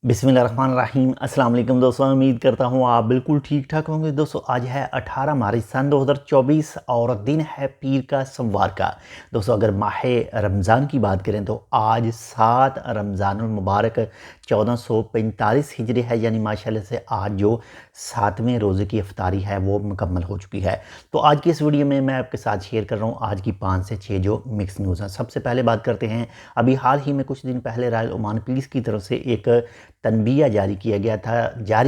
बिस्मिल्लाहिर्रहमानिर्रहीम। अस्सलाम वालेकुम दोस्तों, उम्मीद करता हूँ आप बिल्कुल ठीक ठाक होंगे। दोस्तों आज है 18 मार्च सन 2024 और दिन है पीर का सोमवार का। दोस्तों अगर माह रमज़ान की बात करें तो आज 7 रमज़ानुल मुबारक 1445 हिजरी है, यानी माशाल्लाह से आज जो 7वें रोज़े की इफ्तारी है वो मुकम्मल हो चुकी है। तो आज की इस वीडियो में मैं आपके साथ शेयर कर रहा हूँ आज की 5 से 6 जो मिक्स न्यूज़ हैं। सबसे पहले बात करते हैं, अभी हाल ही में कुछ दिन पहले रॉयल ओमान पुलिस की तरफ से एक तनबीह जारी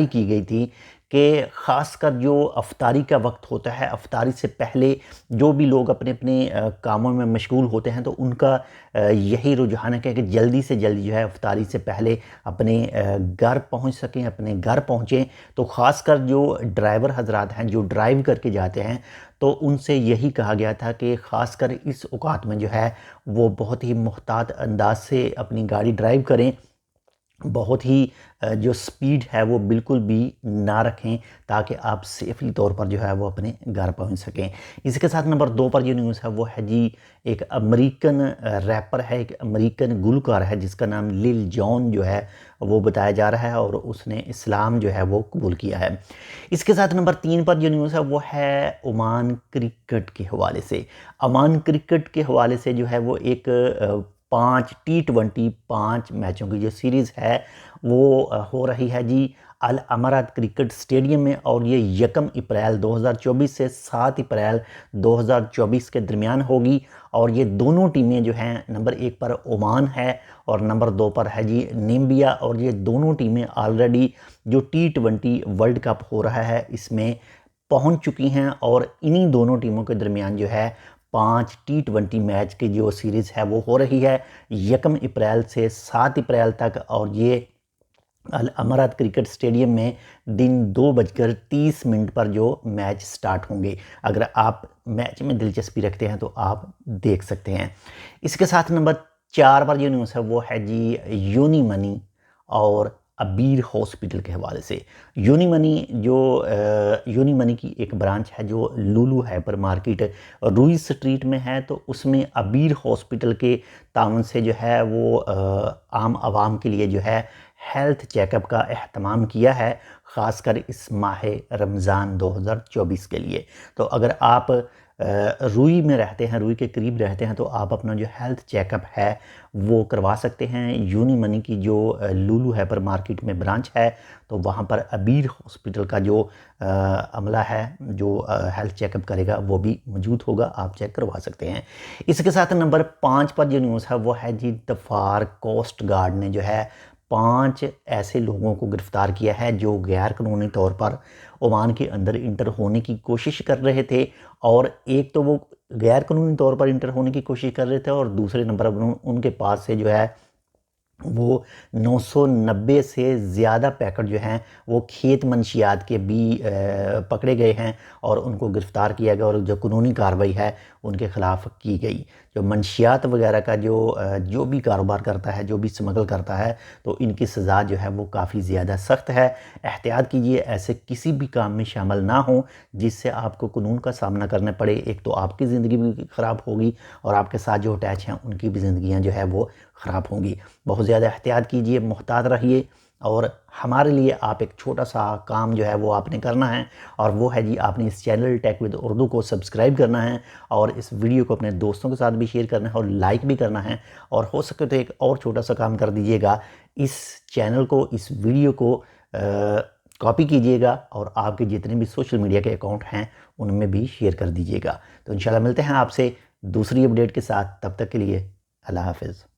की गई थी कि ख़ासकर जो अफ्तारी का वक्त होता है, अफ्तारी से पहले जो भी लोग अपने अपने कामों में मशगूल होते हैं तो उनका यही रुझान है कि जल्दी से जल्दी जो है अफ्तारी से पहले अपने घर पहुंच सकें, अपने घर पहुंचें। तो ख़ासकर जो ड्राइवर हजरात हैं जो ड्राइव करके जाते हैं तो उनसे यही कहा गया था कि ख़ासकर इस औकात में जो है वो बहुत ही मुहतात अंदाज से अपनी गाड़ी ड्राइव करें, बहुत ही जो स्पीड है वो बिल्कुल भी ना रखें ताकि आप सेफली तौर पर जो है वो अपने घर पहुंच सकें। इसके साथ नंबर 2 पर जो न्यूज़ है वो है जी, एक अमेरिकन रैपर है, एक अमेरिकन गुलकार है जिसका नाम लिल जॉन जो है वो बताया जा रहा है और उसने इस्लाम जो है वो कबूल किया है। इसके साथ नंबर 3 पर जो न्यूज़ है वो है ओमान क्रिकेट के हवाले से। ओमान क्रिकेट के हवाले से जो है वो एक 5 मैचों की जो सीरीज़ है वो हो रही है जी अल अमारात क्रिकेट स्टेडियम में, और ये 1 अप्रैल 2024 से 7 अप्रैल 2024 के दरमियान होगी। और ये दोनों टीमें जो हैं, नंबर 1 पर ओमान है और नंबर 2 पर है जी नामीबिया, और ये दोनों टीमें ऑलरेडी जो T20 वर्ल्ड कप हो रहा है इसमें पहुंच चुकी हैं। और इन्हीं दोनों टीमों के दरमियान जो है 5 T20 मैच की जो सीरीज़ है वो हो रही है 1 अप्रैल से 7 अप्रैल तक, और ये अल अमारात क्रिकेट स्टेडियम में दिन 2:30 पर जो मैच स्टार्ट होंगे। अगर आप मैच में दिलचस्पी रखते हैं तो आप देख सकते हैं। इसके साथ नंबर 4 पर जो न्यूज़ है वो है जी यूनी मनी और अबीर हॉस्पिटल के हवाले से। यूनी मनी की एक ब्रांच है जो लुलु हाइपर मार्केट रूई स्ट्रीट में है, तो उसमें अबीर हॉस्पिटल के तावन से जो है वो आम आवाम के लिए जो है हेल्थ चेकअप का एहतमाम किया है, ख़ासकर इस माह रमज़ान 2024 के लिए। तो अगर आप रूई में रहते हैं, रूई के करीब रहते हैं, तो आप अपना जो हेल्थ चेकअप है वो करवा सकते हैं। यूनी मनी की जो लुलु हाइपर मार्केट में ब्रांच है तो वहाँ पर अबीर हॉस्पिटल का जो अमला है जो हेल्थ चेकअप करेगा वो भी मौजूद होगा, आप चेक करवा सकते हैं। इसके साथ नंबर 5 पर जो न्यूज़ है वो है जी दफार कोस्ट गार्ड ने जो है 5 ऐसे लोगों को गिरफ़्तार किया है जो गैर कानूनी तौर पर ओमान के अंदर इंटर होने की कोशिश कर रहे थे। और एक तो वो गैर कानूनी तौर पर इंटर होने की कोशिश कर रहे थे और दूसरे नंबर पर उनके पास से जो है वो 990 से ज़्यादा पैकेट जो हैं वो खेत मंशियात के भी पकड़े गए हैं और उनको गिरफ़्तार किया गया और जो कानूनी कार्रवाई है उनके ख़िलाफ़ की गई। जो मंशियात वगैरह का जो भी कारोबार करता है, जो भी स्मगल करता है, तो इनकी सज़ा जो है वो काफ़ी ज़्यादा सख्त है। एहतियात कीजिए, ऐसे किसी भी काम में शामिल ना हो जिससे आपको कानून का सामना करना पड़े। एक तो आपकी ज़िंदगी भी ख़राब होगी और आपके साथ जो अटैच हैं उनकी भी ज़िंदगियाँ जो है वो ख़राब होंगी। बहुत ज़्यादा एहतियात कीजिए, मुहतात रहिए। और हमारे लिए आप एक छोटा सा काम जो है वो आपने करना है, और वो है जी आपने इस चैनल टेक विद उर्दू को सब्सक्राइब करना है और इस वीडियो को अपने दोस्तों के साथ भी शेयर करना है और लाइक भी करना है। और हो सके तो एक और छोटा सा काम कर दीजिएगा, इस चैनल को, इस वीडियो को कॉपी कीजिएगा और आपके जितने भी सोशल मीडिया के अकाउंट हैं उनमें भी शेयर कर दीजिएगा। तो इंशाल्लाह मिलते हैं आपसे दूसरी अपडेट के साथ, तब तक के लिए अल्लाह हाफ़िज़।